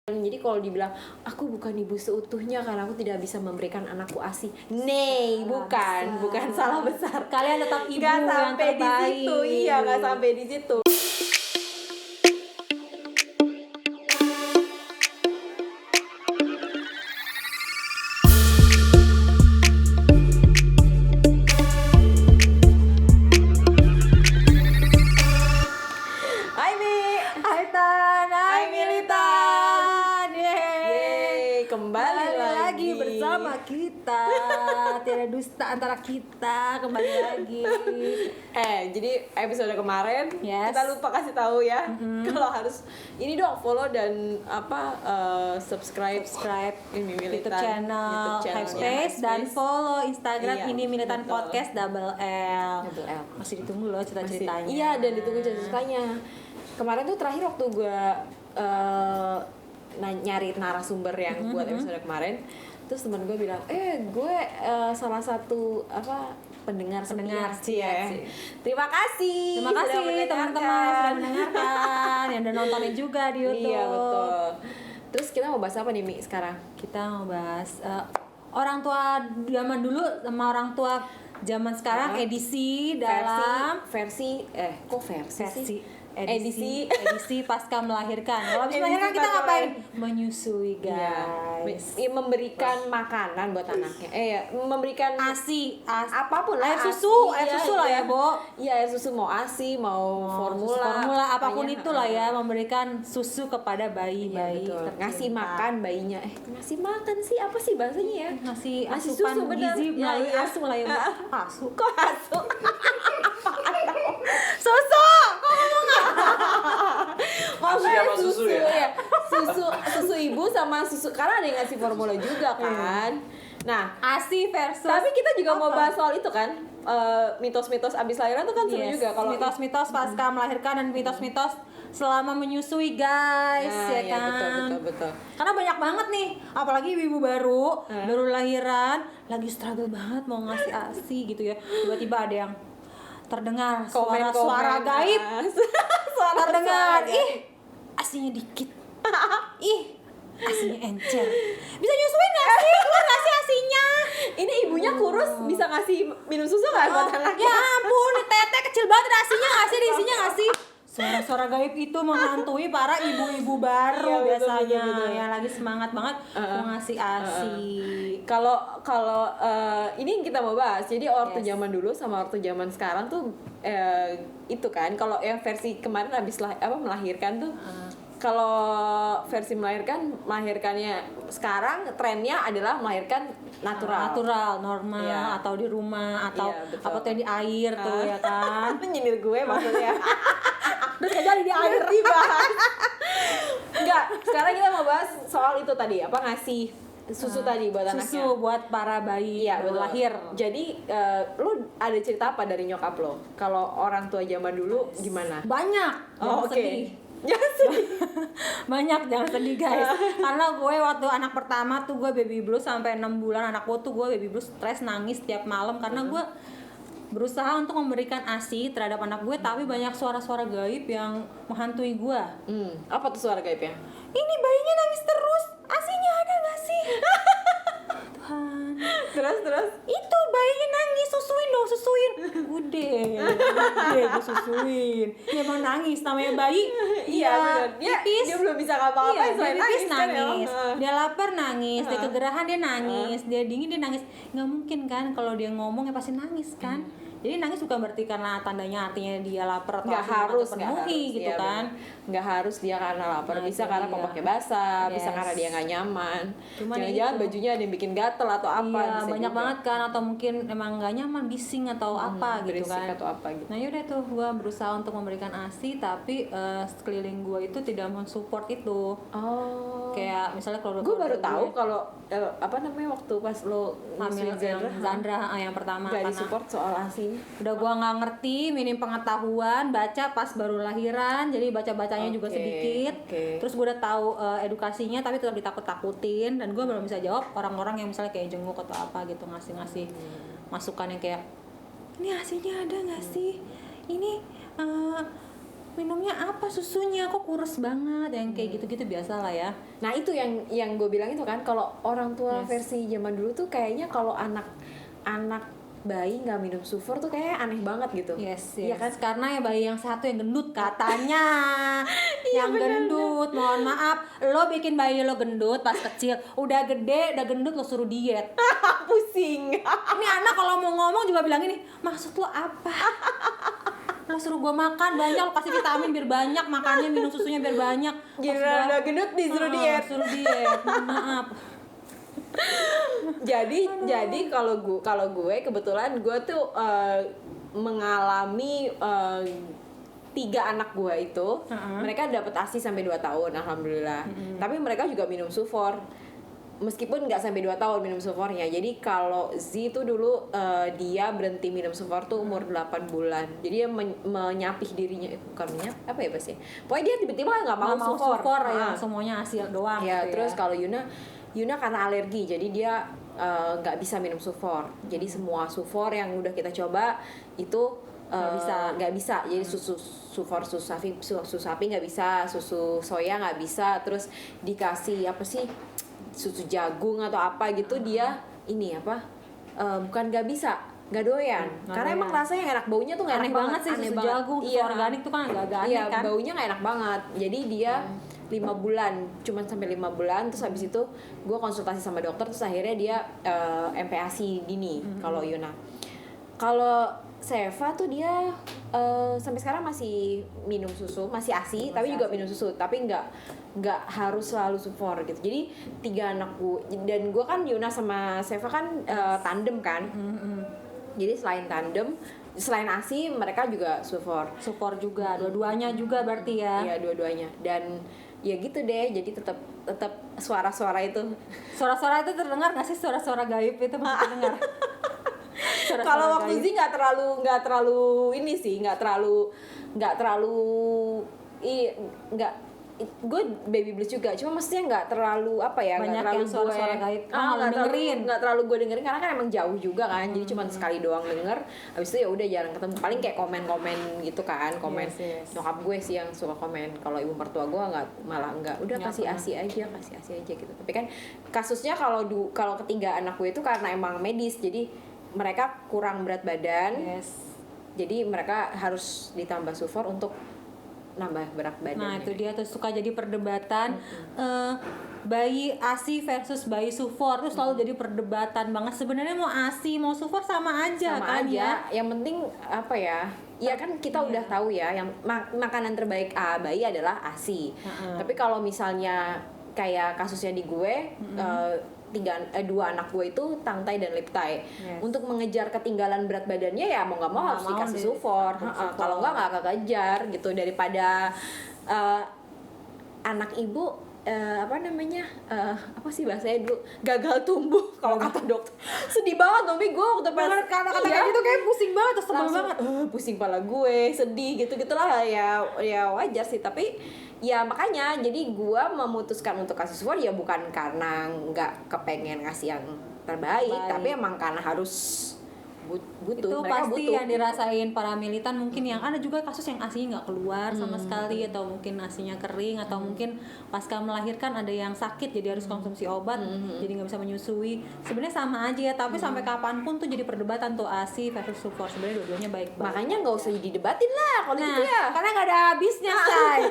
Jadi kalau dibilang aku bukan ibu seutuhnya karena aku tidak bisa memberikan anakku ASI, bukan salah besar. Kalian tetap ibu Gak yang sampai di terbaik. situ, iya nggak sampai di situ. Hai Mi, Hai Tan, Hai Militan. Yeay. Kembali lagi bersama kita. Tidak dusta antara kita, kembali lagi. Jadi episode kemarin Yes. kita lupa kasih tahu ya kalau harus ini dong follow dan subscribe ini Militan YouTube channel Hype Space dan follow Instagram Iya, ini Militan betul. Podcast double L. Double L. Masih ditunggu loh cerita-ceritanya. Iya, dan ditunggu ceritanya. Kemarin tuh terakhir waktu gue nyari narasumber yang buat episode kemarin, terus teman gue bilang, gue salah satu pendengar sih ya. sih. Terima kasih. Terima kasih sudah teman-teman yang sudah mendengarkan, yang udah nontonin juga di YouTube. Iya betul. Terus kita mau bahas apa nih Mi sekarang? Kita mau bahas orang tua zaman dulu sama orang tua zaman sekarang, edisi dalam versi sih? edisi pasca melahirkan. Kalau habis Edisi melahirkan kita pasca ngapain? Menyusui, Iya. guys. Memberikan makanan buat anaknya. Memberikan ASI, apapun lah, air susu lah iya. ya, Bo. Iya, air susu mau ASI, mau formula apapun pokoknya, itulah ya, memberikan susu kepada bayi-bayi. betul. Ngasih tercinta. makan bayinya. Ngasih makan sih apa sih bahasanya ya? Ngasih Ngasih asupan susu, bener. gizi Ya, melalui iya. asu lah ya. Asu. Kok asu? Susu. Maksudnya apa susu ya? Susu ibu sama susu, karena ada yang ngasih formula juga kan. Nah, ASI versus. tapi kita juga mau apa? bahas soal itu kan, mitos-mitos abis lahiran tuh kan seru Yes, juga kalau mitos-mitos pasca melahirkan dan mitos-mitos selama menyusui, guys. Nah, ya kan betul. karena banyak banget nih, apalagi ibu baru lahiran lagi struggle banget mau ngasih ASI gitu ya, tiba-tiba ada yang terdengar suara gaib, terdengar, ih ASInya dikit, ih ASInya encer, bisa nyusuin nggak sih, keluar nggak sih ASInya? Ini ibunya kurus bisa ngasih minum susu nggak buat anaknya? Ya ampun, ini tete kecil banget, ada ASInya nggak sih, isinya nggak sih? Suara-suara gaib itu menghantui para ibu-ibu baru, Iya, betul, biasanya betul. yang lagi semangat banget mau ngasih ASI. Kalau ini yang kita mau bahas, jadi ortu Yes. zaman dulu sama ortu zaman sekarang tuh itu kan, kalau yang versi kemarin habis melahirkan tuh, kalau versi melahirkannya sekarang trennya adalah melahirkan natural. Normal, Iya. atau di rumah, atau Iya, betul. apa tuh yang di air tuh ya kan. Menyindir gue maksudnya. Terus gak jadi di air. Dibahas. Enggak, sekarang kita mau bahas soal itu tadi, ngasih susu tadi buat anaknya. Susu buat para bayi Iya, baru betul. lahir. Jadi lu ada cerita apa dari nyokap lo? Kalau orang tua zaman dulu gimana? Banyak. Oh, Jangan oke. sedih. Jangan sedih. Banyak, jangan sedih guys. Karena gue waktu anak pertama tuh gue baby blues sampai 6 bulan, anak gue tuh gue baby blues, stres, nangis tiap malam karena gue berusaha untuk memberikan ASI terhadap anak gue, tapi banyak suara-suara gaib yang menghantui gue. Apa tuh suara gaibnya? Ini bayinya nangis terus, ASInya ada gak sih? Tuhan, Terus? itu bayinya nangis, susuin dong, susuin. Udah gue susuin. Ya emang nangis, namanya bayi. Iya, benar. Pipis. Dia belum bisa ngapa-ngapain Iya, selain dia pipis kan ya? nangis, dia lapar nangis, dia kegerahan dia nangis, dia dingin dia nangis. Nggak mungkin kan kalau dia ngomong ya pasti nangis kan. Jadi nangis bukan berarti karena artinya dia lapar atau Nggak asinya harus, terpenuhi gitu iya, kan. bener. Nggak harus dia karena lapar, Nah, bisa itu karena dia. popoknya basah, bisa Yes. karena dia nggak nyaman. Cuman Jangan-jangan itu. bajunya ada yang bikin gatel atau apa? Iya, bisa banyak juga. banget kan, atau mungkin emang nggak nyaman, bising atau apa gitu berisik kan. atau apa gitu. Nah yaudah tuh gue berusaha untuk memberikan ASI, tapi sekeliling gue itu tidak mensupport itu. Oh. Kayak misalnya kalau Gue baru tahu kalau waktu pas lo hamil nyusuin yang Zandra yang pertama, nggak karena disupport soal ASI. udah gua nggak ngerti, minim pengetahuan, baca pas baru lahiran, jadi baca-bacanya juga Oke, sedikit. oke. Terus gue udah tahu edukasinya, tapi tetap ditakut-takutin, dan gue belum bisa jawab orang-orang yang misalnya kayak jenguk atau apa gitu, ngasih masukan yang kayak, ini hasilnya ada nggak sih, ini minumnya apa susunya kok kurus banget, yang kayak gitu-gitu biasa lah ya. Nah itu yang gue bilang itu kan, kalau orang tua versi zaman dulu tuh kayaknya kalau anak bayi nggak minum sufor tuh kayak aneh banget gitu. Yes. Iya kan? Karena ya bayi yang satu yang gendut katanya. Yang gendut, mohon maaf, lo bikin bayi lo gendut pas kecil, udah gede, udah gendut lo suruh diet. Pusing. Ini anak kalau mau ngomong juga bilang ini, maksud lo apa? Lo suruh gue makan banyak, lo kasih vitamin biar banyak, makannya minum susunya biar banyak. Gila udah gendut disuruh diet. Suruh diet, mohon maaf. jadi kalau gue kebetulan gue tuh mengalami 3 anak gue itu mereka dapat ASI sampai 2 tahun alhamdulillah. Tapi mereka juga minum sufor meskipun nggak sampai 2 tahun minum sufornya. Jadi kalau Z itu dulu dia berhenti minum sufor tuh umur 8 bulan. Jadi dia menyapih dirinya, bukan menyapih apa ya bahasanya, pokoknya dia tiba-tiba nggak mau sufor ya, semuanya hasil doang ya. gitu Terus kalau Yuna karena alergi, jadi dia nggak bisa minum sufor. Jadi semua sufor yang udah kita coba itu nggak bisa. Jadi susu sapi nggak bisa, susu soya nggak bisa. Terus dikasih apa sih, susu jagung atau apa gitu dia ini apa bukan nggak bisa, nggak doyan. Karena emang rasanya enak, baunya tuh nggak enak banget sih, susu jagung, susu organik tuh kan agak aneh kan. Baunya nggak enak banget. Jadi dia 5 bulan, cuman sampai 5 bulan. Terus habis itu gue konsultasi sama dokter, terus akhirnya dia MPASI dini kalau Yuna. Kalau Seva tuh dia sampai sekarang masih minum susu, masih ASI, tapi juga minum susu, tapi nggak harus selalu sufor gitu. Jadi 3 anak gue, dan gue kan Yuna sama Seva kan tandem kan. Jadi selain ASI mereka juga sufor juga, dua-duanya juga berarti ya. Iya, dua-duanya. Dan ya gitu deh, jadi tetap suara-suara itu terdengar nggak sih, suara-suara gaib itu masih terdengar? Kalau waktu sih nggak terlalu ini sih, nggak gue baby blues juga, cuma maksudnya nggak terlalu apa ya, banyak yang suara-suara gaib nggak terlalu gue dengerin karena kan emang jauh juga kan. Jadi cuma sekali doang denger, abis itu ya udah jarang ketemu. Paling kayak komen gitu kan, yes. Nyokap gue sih yang suka komen. Kalau ibu mertua gue malah udah kasih ASI aja gitu. Tapi kan kasusnya kalau ketiga anak gue itu karena emang medis, jadi mereka kurang berat badan, jadi mereka harus ditambah sufor untuk nambah berat badan. Nah itu dia tuh suka jadi perdebatan bayi ASI versus bayi sufor tuh selalu jadi perdebatan banget. Sebenarnya mau ASI mau sufor sama aja ya. Yang penting apa ya? Ya kan kita udah tahu ya, yang makanan terbaik bayi adalah ASI. Tapi kalau misalnya kayak kasusnya di gue, 2 anak gue itu tangtai dan liptai. Untuk mengejar ketinggalan berat badannya ya mau nggak mau harus dikasih sufor. Kalau nggak kekejar gitu, daripada anak ibu apa sih bahasanya dulu, gagal tumbuh kalau kata dokter. Sedih banget tapi gue waktu kata-kata kayak gitu kayak pusing banget, terus sebel banget. Pusing pala gue, sedih gitu-gitulah ya wajar sih. Tapi ya makanya jadi gue memutuskan untuk kasih sufor ya bukan karena nggak kepengen ngasih yang terbaik, tapi emang karena harus butuh. Itu mereka pasti butuh. Yang dirasain para militan. Mungkin yang ada juga kasus yang ASI nggak keluar sama sekali, atau mungkin ASInya kering, atau mungkin pasca melahirkan ada yang sakit jadi harus konsumsi obat, jadi nggak bisa menyusui. Sebenarnya sama aja ya, tapi sampai kapanpun tuh jadi perdebatan tuh ASI versus sufor. Sebenarnya dua-duanya baik-baik. Makanya nggak usah didebatin lah kalau gitu ya, karena nggak ada habisnya say.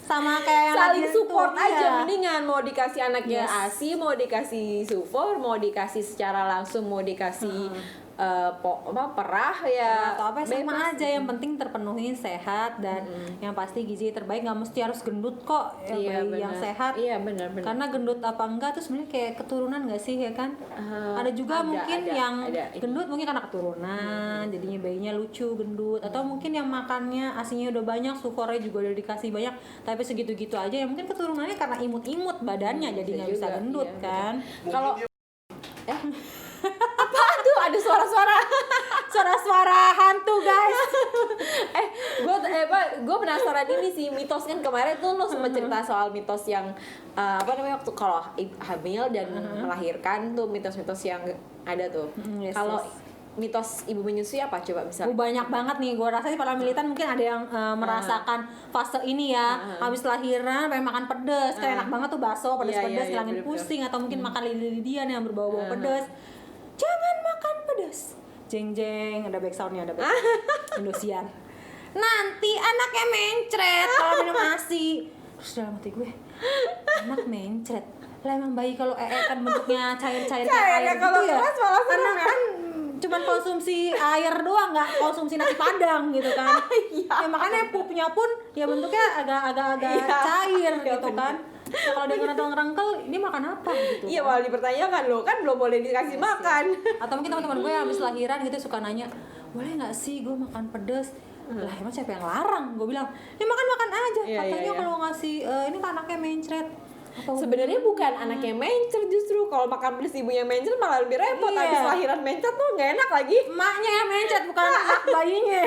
Sama kayak yang saling support tuh, aja. Mendingan mau dikasih anaknya ASI, mau dikasih sufor, mau dikasih secara langsung, mau dikasih perah ya atau apa sama aja. Yang penting terpenuhi, sehat, dan yang pasti gizi terbaik. Nggak mesti harus gendut kok bayi yang sehat. Iya benar. Karena gendut apa enggak tuh sebenarnya kayak keturunan nggak sih ya kan? Ada juga mungkin yang gendut mungkin karena keturunan, jadinya bayinya lucu gendut, atau mungkin yang makannya ASINya udah banyak, sufornya juga udah dikasih banyak, tapi segitu-gitu aja ya mungkin keturunannya karena imut-imut badannya jadi nggak bisa gendut kan. Kalau apaan tuh, ada suara hantu guys. gue penasaran ini sih, mitos kan kemarin tuh lo sempat cerita soal mitos yang waktu kalau hamil dan melahirkan tuh, mitos-mitos yang ada tuh. Kalau mitos ibu menyusui apa coba misalnya? Banyak banget nih, gue rasa sih para militan mungkin ada yang merasakan fase ini ya. Habis lahiran pengen makan pedes, kan enak banget tuh bakso pedes-pedes, ngilangin pusing. Atau mungkin makan lidi-lidian yang berbau-bau pedes. Jangan makan pedes. Jeng-jeng, ada back soundnya, ada back sound. Indosiar. Nanti anaknya mencret kalau minum ASI. Terus dalam hati gue, anak mencret lah, emang bayi kalau kan bentuknya cair-cair kayak air gitu ya. Karena kan cuman konsumsi air doang, nggak konsumsi nasi padang gitu kan. Ya makanya pupnya pun ya bentuknya agak cair gitu kan. Nah, kalau dia ngerengkel, ini makan apa gitu? Iya, malah dipertanyakan loh, kan belum boleh dikasih makan. Atau mungkin teman-teman gue yang habis lahiran gitu suka nanya, boleh nggak sih gue makan pedes? Lah emang siapa yang larang? Gue bilang, ya makan aja. Katanya kalau ngasih ini kan anaknya mencret. Sebenarnya bukan anaknya mencret, justru kalau makan pedes ibunya mencret malah lebih repot. Habis lahiran mencret tuh nggak enak lagi. Emaknya yang mencret, bukan anak bayinya.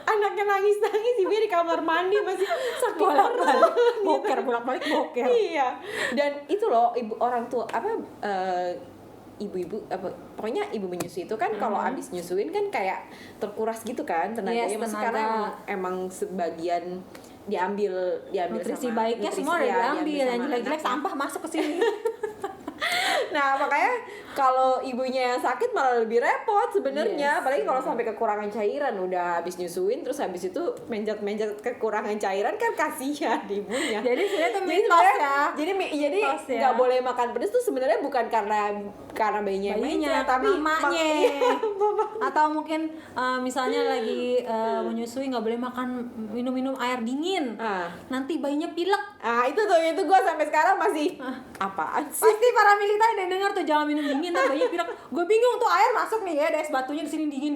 Anaknya nangis ibunya di kamar mandi masih sakit bolak-balik boker. Iya. Dan itu loh orang tua ibu-ibu pokoknya ibu menyusui itu kan kalau abis nyusuin kan kayak terkuras gitu kan tenaganya. Sekarang emang sebagian diambil nutrisi sama baiknya semua udah diambil, yang jelek-jelek sampah masuk ke sini. Nah makanya kalau ibunya yang sakit malah lebih repot sebenarnya, apalagi kalau sampai kekurangan cairan, udah habis nyusuin terus habis itu menjat kekurangan cairan kan kasihan ibunya. Jadi sebenarnya itu mitos ya. Jadi nggak boleh makan pedas tuh sebenarnya bukan karena bayinya tapi mamanya. Atau mungkin misalnya lagi menyusui nggak boleh minum air dingin. Nanti bayinya pilek. Itu gue sampai sekarang masih apaan sih? Pasti para militan yang dengar tuh jangan minum dingin, ntar bayinya pilek. Gue bingung tuh air masuk nih ya, ada es batunya di sini dingin.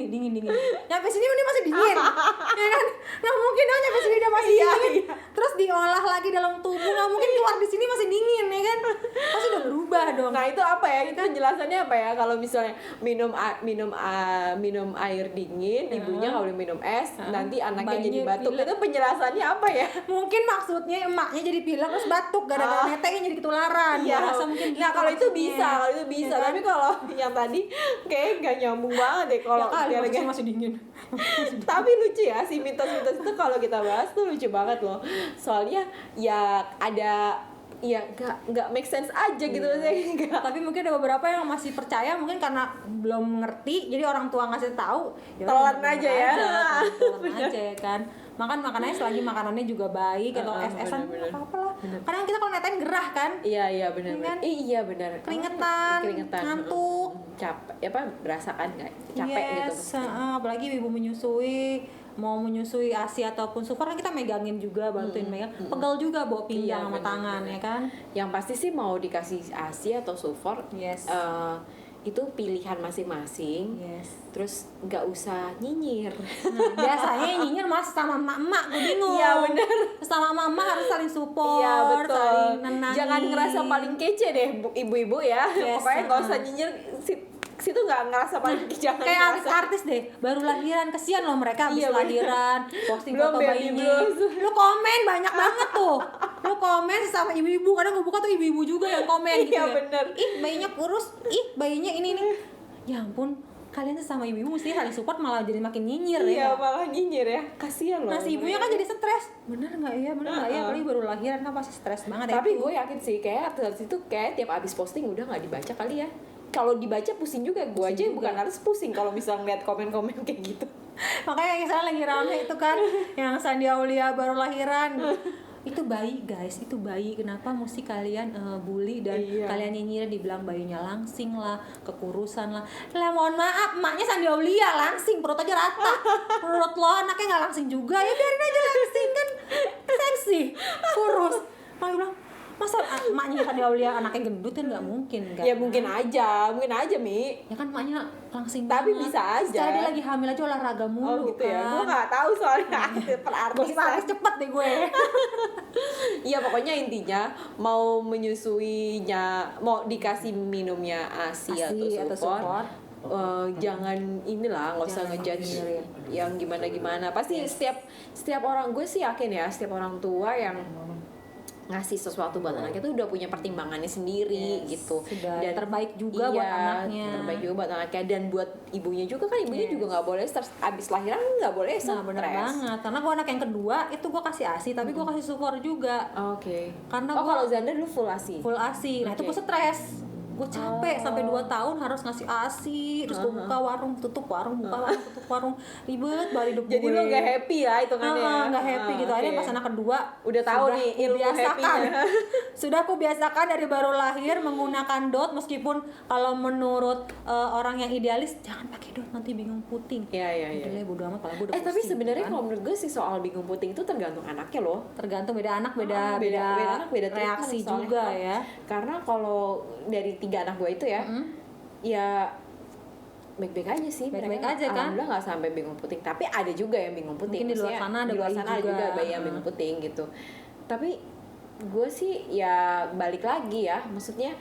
Nyampe sini ini masih dingin. Ya kan? Nggak mungkin dong nyampe sini udah masih dingin. Terus diolah lagi dalam tubuh, nggak mungkin keluar di sini masih dingin ya kan? Pasti udah berubah dong. Nah itu apa ya? Itu penjelasannya apa ya? Kalau misalnya minum air dingin, ibunya nggak boleh minum es, nanti anaknya jadi batuk. Itu penjelasannya apa ya? Mungkin maksudnya emaknya jadi pilek terus batuk gara-gara neteknya jadi ketularan. Iya. Nah kalau itu bisa, ya kan? Tapi kalau yang tadi kayak nggak nyambung banget deh kalau dia masih dingin. Tapi lucu ya, si mitos-mitos itu kalau kita bahas tuh lucu banget loh. Soalnya ya ada ya nggak make sense aja gitu maksudnya. Tapi mungkin ada beberapa yang masih percaya mungkin karena belum ngerti, jadi orang tua ngasih tahu telan aja ya. Telan aja ya kan. Makanannya selagi makanannya juga baik atau es-esan apa-apa lah. Karena kita kalau netain gerah kan. Iya benar. Kan? Iya benar. Keringetan. Ngantuk. Capek berasa kan nggak capek gitu. Apalagi ibu mau menyusui ASI ataupun sufar kan kita megangin juga, bantuin megang, pegal juga bawa pinggang sama tangan ya kan. Yang pasti sih mau dikasih ASI atau sufar itu pilihan masing-masing. Terus nggak usah nyinyir. Biasanya nyinyir mas sama emak-emak, gue bingung. Iya benar. Sama mama harus saling support. Iya betul. Saling nenangin. Jangan ngerasa paling kece deh ibu-ibu ya. Pokoknya nggak usah nyinyir. Situ nggak ngerasa paling jangan kayak artis-artis deh baru lahiran, kesian loh mereka habis lahiran posting foto bayinya, lu komen banyak banget tuh, lu komen sama ibu-ibu, kadang gue buka tuh ibu-ibu juga yang komen gitu ya. Bener. Ih bayinya kurus, ih bayinya ini ya ampun, kalian tuh sama ibu-ibu mesti saling support, malah jadi makin nyinyir ya. Iya malah nyinyir ya, kasian loh. Nah si ibunya kan jadi stres, bener nggak ya apalagi baru lahiran kan pasti stres banget. Tapi gue yakin sih kayak artis itu kayak tiap abis posting udah nggak dibaca kali ya. Kalau dibaca pusing juga, gue aja bukan harus pusing kalau bisa ngeliat komen-komen kayak gitu. Makanya yang saya lagi rame itu kan yang Sandi Aulia baru lahiran. Itu bayi guys, itu bayi, kenapa mesti kalian bully dan kalian nyinyir, dibilang bayinya langsing lah, kekurusan lah. Lah mohon maaf, emaknya Sandi Aulia langsing, perut aja rata. Menurut lo anaknya nggak langsing juga, ya biarin aja langsing kan seksi, kurus. Malah bilang masa emaknya Sandi Aulia anaknya gendut kan nggak mungkin kan? Ya mungkin aja Mi. Ya kan emaknya langsing tapi banget. Bisa aja. Secara dia lagi hamil aja olahraga mulu gitu kan. Ya. Gue nggak tahu soalnya artis cepet deh gue. Iya pokoknya intinya mau menyusuinya, mau dikasih minumnya ASI atau support. Jangan inilah, nggak usah ngejudge yang gimana. Pasti setiap orang, gue sih yakin ya setiap orang tua yang ngasih sesuatu buat anaknya tuh udah punya pertimbangannya sendiri gitu. Sudah terbaik juga buat anaknya. Terbaik juga buat anaknya dan buat ibunya juga kan, ibunya juga nggak boleh stres abis lahiran, nggak boleh stres. Nah bener banget, karena gue anak yang kedua itu gue kasih ASI tapi gue kasih support juga. Oke. Karena kalau Zanda dulu full ASI. Full ASI. Nah itu gue stres. Gue capek sampai 2 tahun harus ngasih ASI, terus gue buka warung, tutup warung, buka warung, tutup warung, ribet banget hidup gue. Jadi lo gak happy ya hitungannya? Gak happy gitu. Akhirnya pas anak kedua udah tahu nih ilmu happy-nya. Sudah aku biasakan dari baru lahir menggunakan dot, meskipun kalau menurut orang yang idealis jangan pakai dot nanti bingung puting. Iya. Udah bodo amat kalau gue udah tapi sebenarnya kalau menurut gue sih soal bingung puting itu tergantung anaknya loh. Tergantung beda anak beda anak beda reaksi juga ya. Karena kalau dari 3 anak gue itu ya, ya baik-baik aja sih, baik-baik mereka aja kan, alhamdulillah nggak sampai bingung puting, tapi ada juga yang bingung puting. Mungkin di luar sana ada juga bayi yang bingung puting gitu. Tapi gue sih ya balik lagi ya, maksudnya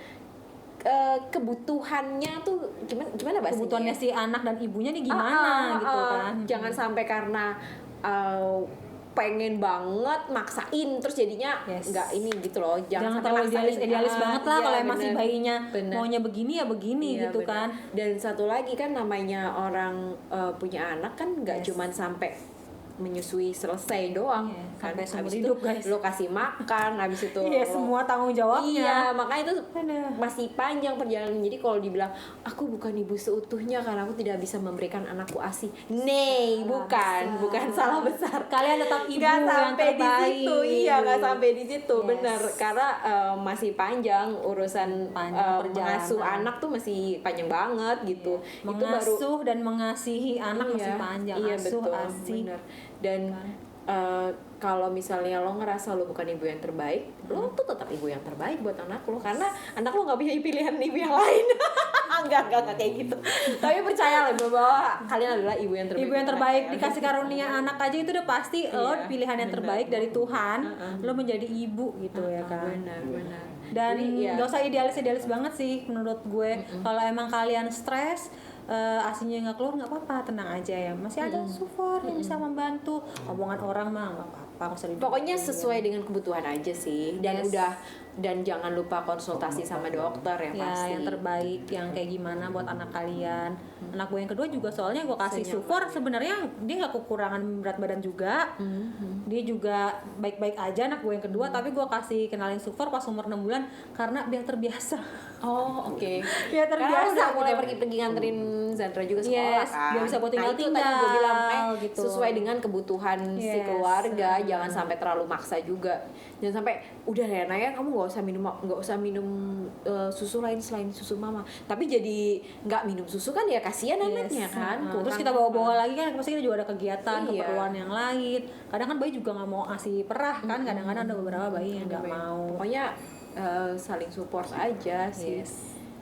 kebutuhannya tuh gimana bahasanya? Kebutuhannya si anak dan ibunya nih gimana gitu kan. Jangan sampai karena pengen banget maksain terus jadinya nggak ini gitu loh. Jangan terlalu idealis banget lah. Kalau emang si bayinya maunya begini ya begini gitu kan. Dan satu lagi kan namanya orang punya anak kan nggak cuman sampai menyusui selesai doang, sampai seumur habis hidup itu guys. Lo kasih makan, habis itu semua tanggung jawabnya. Makanya itu masih panjang perjalanan. Jadi kalau dibilang aku bukan ibu seutuhnya karena aku tidak bisa memberikan anakku ASI, bukan salah besar. Kalian tetap ibu gak yang terbaik. Nggak sampai di situ, benar. Karena masih panjang urusan mengasuh anak tuh masih panjang banget gitu. Mengasuh dan mengasihi anak masih panjang. Betul, ASI. bener. Dan kalau misalnya lo ngerasa lo bukan ibu yang terbaik, lo tuh tetap ibu yang terbaik buat anak lo, karena anak lo nggak punya pilihan ibu yang lain. enggak kayak gitu. Tapi percayalah bahwa kalian adalah ibu yang terbaik. Ibu yang terbaik, dikasih karunia anak aja itu udah pasti lo pilihan yang terbaik dari Tuhan. Lo menjadi ibu gitu ya kan. Benar. Dan nggak usah idealis banget sih menurut gue. Kalau emang kalian stres, ASINya nggak keluar nggak apa-apa, tenang aja ya, masih ada support yang bisa membantu. Omongan orang mah nggak apa-apa, pokoknya sesuai dengan kebutuhan aja sih. Dan jangan lupa konsultasi sama dokter ya pasti. Yang terbaik, yang kayak gimana buat anak kalian. Anak gue yang kedua juga soalnya gue kasih support, sebenarnya dia nggak kekurangan berat badan juga. Dia juga baik-baik aja anak gue yang kedua, tapi gue kasih kenalin support pas umur 6 bulan karena biar terbiasa. Oke. Biar terbiasa. Karena udah mulai pergi-pergi nganterin Zandra juga sekolah kan. Dia bisa buat tinggal-tinggal. Tadi gue bilang gitu. Sesuai dengan kebutuhan si keluarga, jangan sampai terlalu maksa juga. Jangan sampai udah ya Naya, kamu nggak usah minum susu lain selain susu mama. Tapi jadi nggak minum susu kan ya kasihan anaknya kan. Terus kita bawa-bawa lagi kan, pasti kita juga ada kegiatan, keperluan yang lain. Kadang kan bayi juga nggak mau ngasih perah kan, kadang-kadang ada beberapa bayi yang nggak mau. Pokoknya saling support aja sih.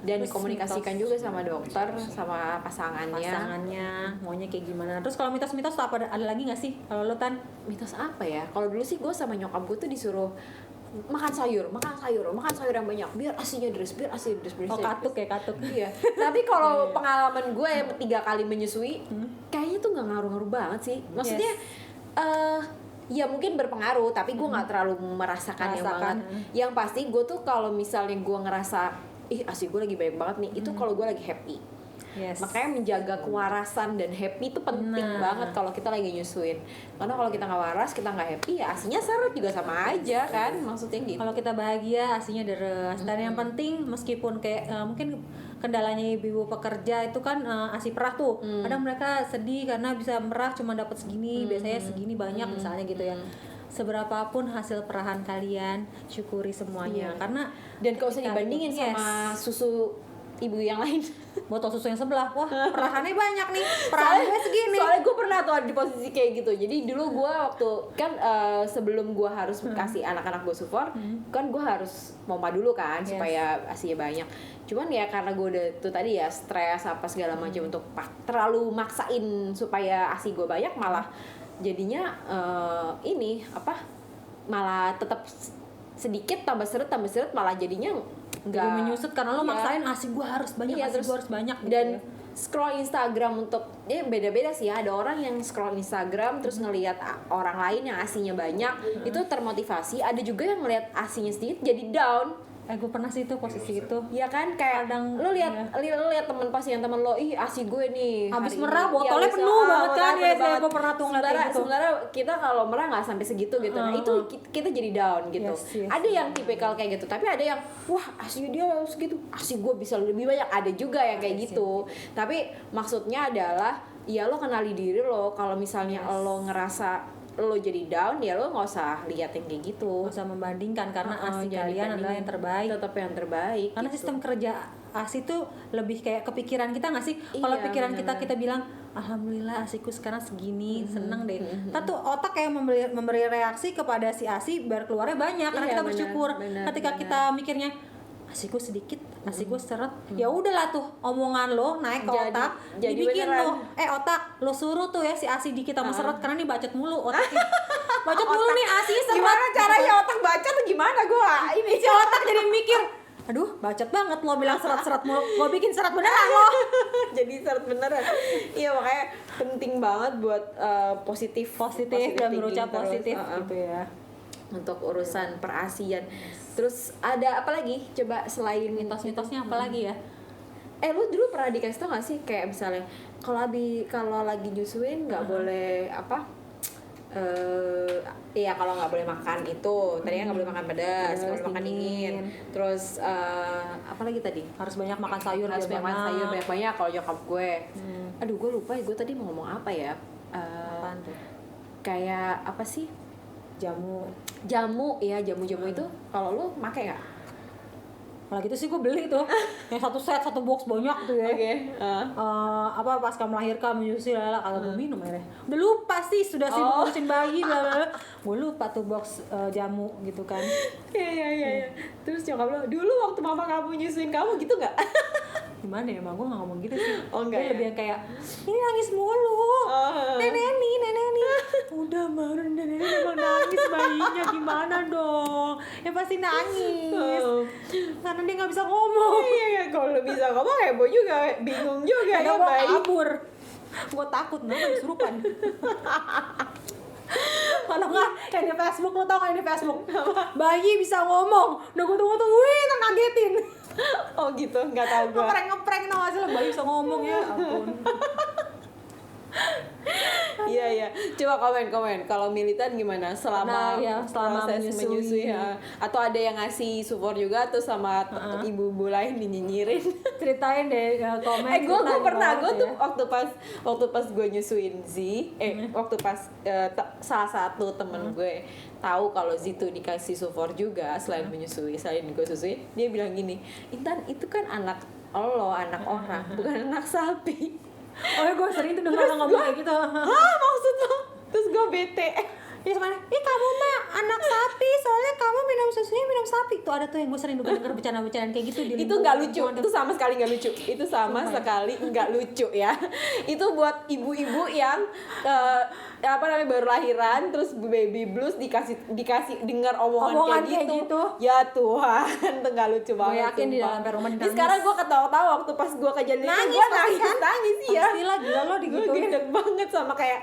Dan terus komunikasikan juga sama dokter, sama pasangannya maunya kayak gimana. Terus kalau mitos-mitos ada lagi nggak sih kalau lo Tan? Mitos apa ya? Kalau dulu sih gue sama nyokap gue tuh disuruh makan sayur yang banyak biar asinya deres. Katuk. Iya. Tapi kalau pengalaman gue yang 3 kali menyusui, kayaknya tuh nggak ngaruh-ngaruh banget sih. Maksudnya ya mungkin berpengaruh, tapi gue nggak terlalu merasakan yang banget. Yang pasti gue tuh kalau misalnya gue ngerasa ASI gue lagi baik banget nih, itu kalau gue lagi happy. Makanya menjaga kewarasan dan happy itu penting banget kalau kita lagi nyusuin. Karena kalau kita nggak waras, kita nggak happy, ya ASINya seret juga sama aja kan, maksudnya gitu. Kalau kita bahagia, ASINya deres. Dan yang penting meskipun kayak mungkin kendalanya ibu pekerja itu kan ASI perah tuh. Kadang mereka sedih karena bisa merah cuma dapat segini, biasanya segini banyak misalnya gitu ya. Seberapapun hasil perahan kalian, syukuri semuanya. Karena dan gak usah dibandingin sama susu ibu yang lain. Botol susu yang sebelah, wah perahannya banyak nih, perahan gue segini. Soalnya gue pernah tuh ada di posisi kayak gitu. Jadi dulu gue waktu kan sebelum gue harus kasih anak-anak gue support, kan gue harus pompa dulu kan supaya ASINya banyak. Cuman ya karena gue udah tuh tadi ya stres apa segala macam untuk terlalu maksain supaya ASI gue banyak, malah jadinya malah tetap sedikit tambah seret malah jadinya nggak menyusut karena lo maksain ASI gue harus banyak, ASI gue harus banyak gitu. Dan scroll Instagram untuk beda-beda sih ya. Ada orang yang scroll Instagram terus ngelihat orang lain yang asinya banyak, itu termotivasi. Ada juga yang ngelihat asinya sedikit jadi down. Gue pernah sih itu posisi itu. Iya kan, kayak Kadang, lu lihat temen pas yang temen lo, ih asi gue nih habis hari merah ini." botolnya Iya, penuh banget kan, botolnya ya penuh banget. gue pernah tuh ngeliat kayak gitu. Sementara kita kalau merah nggak sampai segitu gitu. Nah itu kita jadi down gitu. Yes, Ada yang tipikal kayak gitu, tapi ada yang wah asi dia segitu, asi gue bisa lebih banyak. Ada juga yang kayak gitu. Tapi maksudnya adalah ya lo kenali diri lo. Kalau misalnya lo ngerasa lo jadi down, ya lo nggak usah lihat yang kayak gitu. Gak usah membandingkan karena ASI jangan kalian adalah dibandingin. yang terbaik. Tetap yang terbaik Karena gitu. sistem kerja ASI tuh lebih kayak kepikiran kita nggak sih? Kalau Iya, pikiran benar-benar. kita bilang alhamdulillah ASIku sekarang segini, seneng deh. Tapi tuh otak kayak memberi reaksi kepada si ASI biar keluarnya banyak karena Iya, kita bersyukur. benar, Ketika benar. kita mikirnya ASIku sedikit, ASIku seret, ya udahlah tuh omongan lo naik ke Jadi- otak, jadi dibikin beneran. lo otak lo suruh tuh ya si ASI dikit sama seret karena nih bacot mulu otaknya. Bacot mulu nih ASI seret. Gimana caranya otak baca tuh gimana gue ini Si otak jadi mikir, aduh bacot banget lo bilang seret-seret mulu, gue bikin seret beneran lo. jadi seret beneran. Iya makanya penting banget buat positif Dan berucap thinking terus. positif gitu ya. Untuk urusan perasian. Terus ada apa lagi coba selain Mitos-mitosnya apa lagi ya? lu dulu pernah dikasih tau gak sih kayak misalnya kalau lagi nyusuin nggak boleh apa, iya kalau nggak boleh makan itu tadinya nggak boleh makan pedas, nggak boleh makan dingin, terus apa lagi tadi, Harus banyak makan sayur, harus biar banyak makan sayur banyak kalau nyokap gue. Aduh gue lupa gue tadi mau ngomong apa ya. Apaan tuh? Kayak apa sih, Jamu. jamu itu kalau lu make nggak? Kalau gitu sih gue beli tuh, yang satu set, satu box banyak tuh ya. Oke. Apa pas kamu melahirkan menyusui lala kalau gue minum akhirnya. Udah lupa sih, sudah sibuk ngurusin bayi bla bla bla. Gue lupa tuh box jamu gitu kan. Iya. Terus nyokap lo, dulu waktu mama kamu nyusuin kamu gitu nggak? Gimana ya, emang gue gak ngomong gitu sih. Oh, enggak Dia ya? lebih yang kayak, ini nangis mulu. Nenek nih. Udah baru nenek emang nangis bayinya, gimana dong? Ya pasti nangis. Karena dia gak bisa ngomong. Iya, kalau lo bisa ngomong heboh juga, bingung juga Karena ya gue bayi. kabur. Gue takut banget kesurupan. Kalau nggak kayak di Facebook, lo tau kan di Facebook bayi bisa ngomong, udah gue tungguin ngagetin. Oh gitu, nggak tahu gue. Ngeprank tau gak sih lo, bayi bisa ngomong ya ampun. Iya. Coba komen kalau Militan gimana selama Nah, ya, selama proses menyusui ya. Atau ada yang ngasih support juga tuh sama ibu-ibu lain dinyinyirin. Ceritain deh komen. Gue ceritain pernah banget tuh ya. waktu pas gue nyusuin Z, waktu pas salah satu temen gue tahu kalau Z tuh dikasih support juga selain menyusui, selain gue susui, dia bilang gini, Intan itu kan anak lo, anak orang, bukan anak sapi. Oh ya, gue sering tuh denger lo ngomong kayak gitu. Hah, maksud lo? Terus gue bete. Ya semuanya, kamu mah anak sapi, soalnya kamu minum susunya minum sapi. Tuh ada tuh yang gue sering denger bercanda-bercandaan kayak gitu di Itu nggak lucu, itu sama sekali nggak lucu, itu sama sekali nggak lucu ya. Itu buat ibu-ibu yang baru lahiran terus baby blues dikasih dengar omongan kayak gitu. Ya Tuhan, itu nggak lucu banget. Gue yakin di sumpah. dalam rumah Jadi nangis. sekarang gue ketawa-tawa waktu pas gue kejadian itu Nangis gue pasti kan? nangis ya. Pastilah, gila lo Gue digituin. gendek banget sama kayak,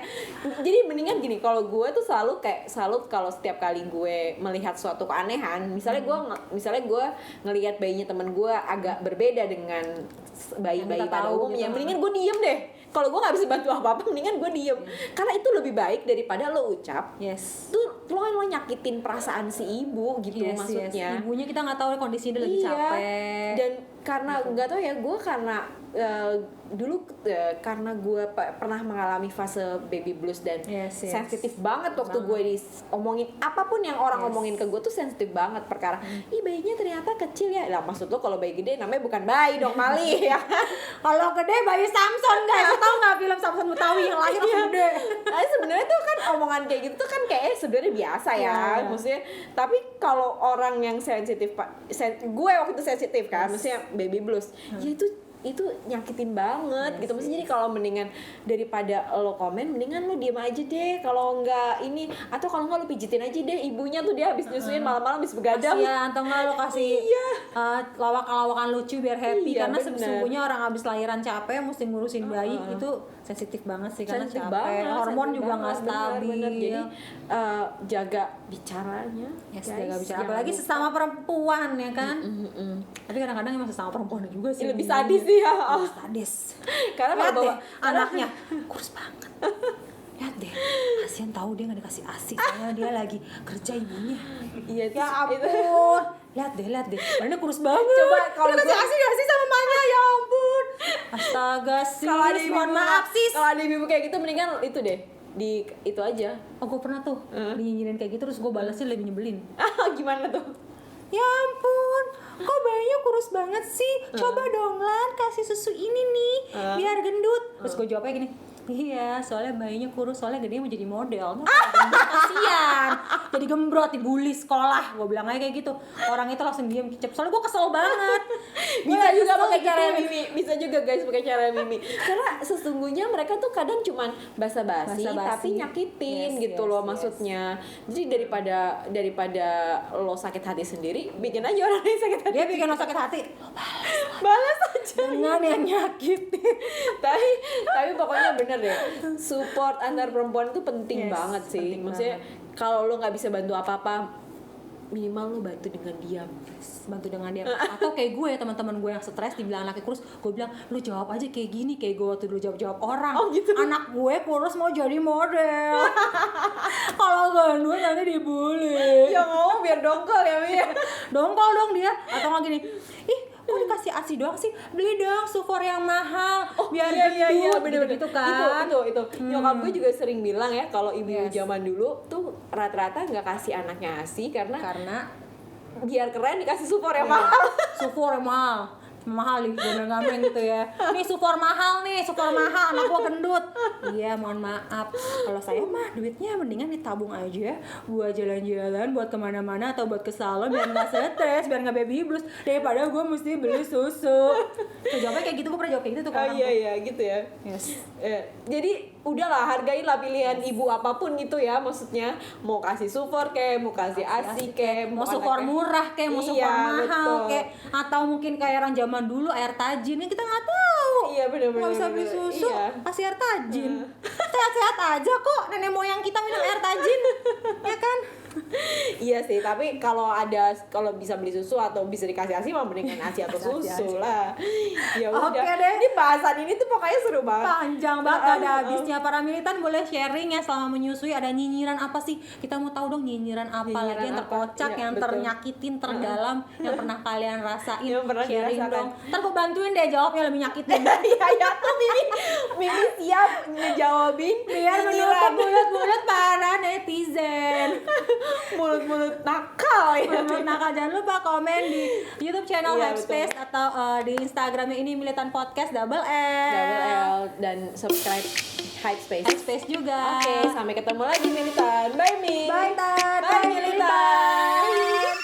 jadi mendingan gini, kalau gue tuh selalu kayak salut kalau setiap kali gue melihat suatu keanehan, misalnya gue ngelihat bayinya temen gue agak berbeda dengan bayi-bayi Yang kita pada tahu umumnya, gitu. mendingan gue diem deh. Kalau gue nggak bisa bantu apa-apa, mendingan gue diem, karena itu lebih baik daripada lo ucap. Yes. Tuh lo nyakitin perasaan si ibu gitu maksudnya. Ibunya kita nggak tahu kondisi dia lagi capek. Dan karena nggak tahu ya, gue karena dulu karena gue pernah mengalami fase baby blues dan sensitif banget waktu gue diomongin apapun yang orang omongin ke gue tuh sensitif banget perkara ih bayinya ternyata kecil ya. Lah maksud lo kalau bayi gede namanya bukan bayi dong Mali ya. Kalau gede bayi Samson guys, tahu nggak film Samson Betawi yang lahir langsung gede. Nah, sebenarnya tuh kan omongan kayak gitu tuh kan kayak sebenarnya biasa ya, maksudnya. Tapi kalau orang yang sensitif gue waktu itu sensitif kan, maksudnya baby blues, ya itu itu nyakitin banget gitu. Maksudnya jadi kalau mendingan daripada lo komen, mendingan lo diem aja deh. Kalau enggak ini, atau kalau enggak lo pijitin aja deh ibunya tuh, dia habis nyusuin malam-malam habis begadang. Kasian, atau enggak lo kasih lawak-lawakan lucu biar happy. Iya, Karena bener. sesungguhnya orang habis lahiran capek mesti ngurusin bayi itu sensitif banget sih, karena Sensitif capek, banget, hormon sensitif juga nggak banget, stabil. bener. Jadi jaga bicaranya, Yes, guys. jaga bicara, Jangan apalagi lupa. sesama perempuan ya kan. Tapi kadang-kadang emang sesama perempuan juga sih Lebih sadis sih ya. lebih sadis. Karena Lihat kalau deh, bawa anaknya kurus banget. Lihat deh, kasian tahu dia nggak dikasih ASI soalnya dia lagi kerja ibunya. iya Ya itu. ampun, lihat deh, badannya kurus banget. Coba kalau dikasih gua- ASI nggak sih sama mamanya, ya ampun. Astaga sis, Kalau ada ibu, mohon maaf sis. kalau ada ibu kayak gitu mendingan itu deh, di itu aja. Oh, gue pernah tuh dinyinyirin kayak gitu, terus gue balasnya lebih nyebelin. Gimana tuh? Ya ampun, kok bayinya kurus banget sih? Coba dong Lan, kasih susu ini nih, biar gendut. Terus gue jawabnya gini, iya, soalnya bayinya kurus, soalnya gedenya mau jadi model. Gendut, kasian, jadi gembrot, dibully sekolah. Gue bilang aja kayak gitu. Orang itu langsung diem kicep, soalnya gue kesel banget. Bisa Gua juga kesel pakai cara gitu. mimi, bisa juga guys pakai cara mimi. Karena sesungguhnya mereka tuh kadang cuman basa-basi Basa-basi. tapi nyakitin Yes, gitu yes, loh yes. maksudnya. Jadi daripada lo sakit hati sendiri, bikin aja orang lain sakit hati. Dia bikin lo sakit hati, Balas aja. jangan yang nyakitin. tapi pokoknya bener deh, support antar perempuan itu penting Yes, banget sih. penting Maksudnya kalau lo nggak bisa bantu apa-apa, minimal lo bantu dengan diam. Bantu dengan dia. Atau kayak gue, teman-teman gue yang stres dibilang anaknya kurus, gue bilang lu jawab aja kayak gini, kayak gue waktu dulu jawab orang. Oh, gitu. Anak gue kurus mau jadi model. Kalau gendut nanti dibully. Ya ngomong biar dongkol ya Mi. Dongkol dong dia. Atau nggak gini, ih kok dikasih ASI doang sih, beli dong Sufor yang mahal biar gendut, bener-bener gitu kan. itu nyokap gue juga sering bilang ya, kalau ibu Yes. zaman dulu tuh rata-rata nggak kasih anaknya ASI karena biar keren dikasih support yang mahal. Sufor yang mahal nih, gamen gitu ya. Nih Sufor mahal, anak gua gendut. Iya, mohon maaf. Kalau saya mah duitnya mendingan ditabung aja buat jalan-jalan, buat kemana-mana atau buat ke salon biar nggak stres, biar nggak baby blues, daripada gua mesti beli susu. Tuh jawabnya kayak gitu, gua pernah jawab kayak gitu tuh ke Oh orang iya gitu ya. Yes. Jadi udahlah, hargailah pilihan ibu apapun gitu ya, maksudnya mau kasih support kayak, mau kasih ASI kayak, Mau Sufor murah kayak, mau Sufor Iya, mahal betul. kayak, atau mungkin kayak orang zaman dulu air tajin, ini kita nggak tahu. Iya, bener-bener, Nggak bisa beli bener-bener. susu, Iya. kasih air tajin. Sehat-sehat aja kok, nenek moyang kita minum air tajin, ya kan? Iya sih, tapi kalau bisa beli susu atau bisa dikasih ASI mah mendingan ASI atau susu lah. Ya udah. Oke deh. Ini bahasan ini tuh pokoknya seru banget. Panjang banget, gak ada habisnya. Para militan boleh sharing ya selama menyusui, ada nyinyiran apa sih? Kita mau tahu dong nyinyiran apa Nyinyiran lagi yang apa? terkocak, Iya, yang betul. ternyakitin, terdalam, yang pernah kalian rasain. Yang pernah sharing dirasakan. dong. Ntar gue bantuin deh jawabnya lebih nyakitin. Iya tuh Mimi siap ngejawabin Biar menutup mulut-mulut para netizen. mulut-mulut nakal ya. Menurut nakal, jangan lupa komen di YouTube channel Iya, Hypespace betul. atau di Instagramnya ini Militan Podcast double Double L dan subscribe Hypespace. Hypespace juga. Oke, sampai ketemu lagi Militan. Bye Mi. Bye Tat. Bye Militan.